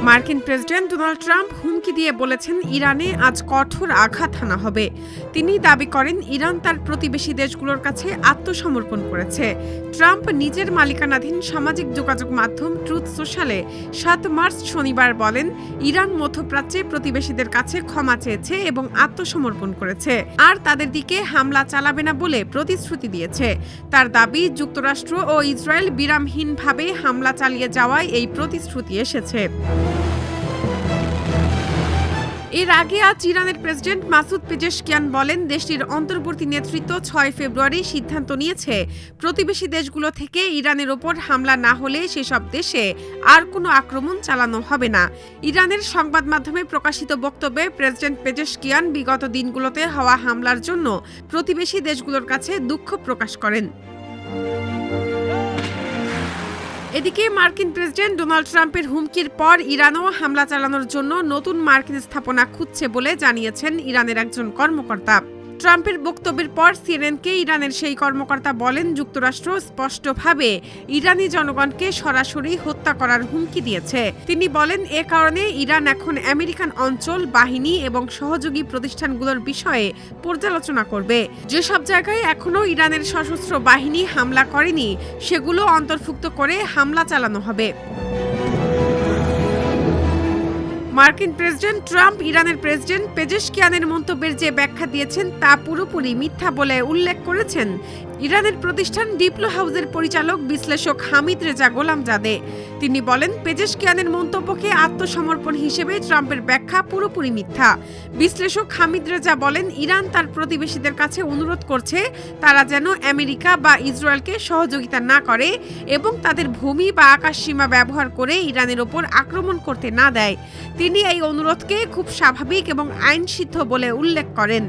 মার্কিন president Donald Trump হুমকি দিয়ে বলেছেন ইরানে আজ কঠোর আঘাত হানা হবে। তিনি দাবি করেন ইরান তার প্রতিবেশী দেশগুলোর কাছে আত্মসমর্পণ করেছে। ট্রাম্প নিজের মালিকানাধীন সামাজিক যোগাযোগ মাধ্যম ট্রুথ সোশ্যালে ৭ মার্চ শনিবার বলেন, ইরান মধ্যপ্রাচ্যে প্রতিবেশীদের কাছে ক্ষমা চেয়েছে এবং আত্মসমর্পণ করেছে, আর তাদের দিকে হামলা চালাবে না বলে প্রতিশ্রুতি দিয়েছে। তার দাবি, যুক্তরাষ্ট্র ও ইসরায়েল বিরামহীনভাবে হামলা চালিয়ে যাওয়ায় এই প্রতিশ্রুতি এসেছে। এর আগে আজ ইরানের প্রেসিডেন্ট মাসুদ পেজেশকিয়ান বলেন, দেশটির অন্তর্বর্তী নেতৃত্ব ৬ ফেব্রুয়ারি সিদ্ধান্ত নিয়েছে প্রতিবেশী দেশগুলো থেকে ইরানের ওপর হামলা না হলে সেসব দেশে আর কোনো আক্রমণ চালানো হবে না। ইরানের সংবাদ মাধ্যমে প্রকাশিত বক্তব্যে প্রেসিডেন্ট পেজেশকিয়ান বিগত দিনগুলোতে হওয়া হামলার জন্য প্রতিবেশী দেশগুলোর কাছে দুঃখ প্রকাশ করেন। এদিকে মার্কিন প্রেসিডেন্ট ডোনাল্ড ট্রাম্পের হুমকির পর ইরানও হামলা চালানোর জন্য নতুন মার্কিন স্থাপনা খুঁজছে বলে জানিয়েছেন ইরানের একজন কর্মকর্তা। ট্রাম্পের বক্তব্যের পর সিএনএনকে ইরানের সেই কর্মকর্তা বলেন, যুক্তরাষ্ট্র স্পষ্টভাবে ইরানি জনগণকে সরাসরি হত্যা করার হুমকি দিয়েছে। তিনি বলেন, এ কারণে ইরান এখন আমেরিকান অঞ্চল, বাহিনী এবং সহযোগী প্রতিষ্ঠানগুলোর বিষয়ে পর্যালোচনা করবে। যেসব জায়গায় এখনও ইরানের সশস্ত্র বাহিনী হামলা করেনি সেগুলো অন্তর্ভুক্ত করে হামলা চালানো হবে। মার্কিন প্রেসিডেন্ট ট্রাম্প ইরানের প্রেসিডেন্ট পেজেশকিয়ানের মন্তব্যের যে ব্যাখ্যা দিয়েছেন তা পুরোপুরি মিথ্যা বলে উল্লেখ করেছেন ইরানের প্রতিষ্ঠান ডিপ্লো হাউসের পরিচালক বিশ্লেষক হামিদ রেজা গোলামজাদে। তিনি বলেন, পেজেশকিয়ানের মন্তব্যকে আত্মসমর্পণ হিসেবে ট্রাম্পের ব্যাখ্যা পুরোপুরি মিথ্যা। বিশ্লেষক হামিদ রেজা বলেন, ইরান তার প্রতিবেশীদের কাছে অনুরোধ করছে তারা যেন আমেরিকা বা ইসরায়েলকে সহযোগিতা না করে এবং তাদের ভূমি বা আকাশসীমা ব্যবহার করে ইরানের ওপর আক্রমণ করতে না দেয়। তিনি এই অনুরোধকে খুব স্বাভাবিক এবং আইনসিদ্ধ বলে উল্লেখ করেন।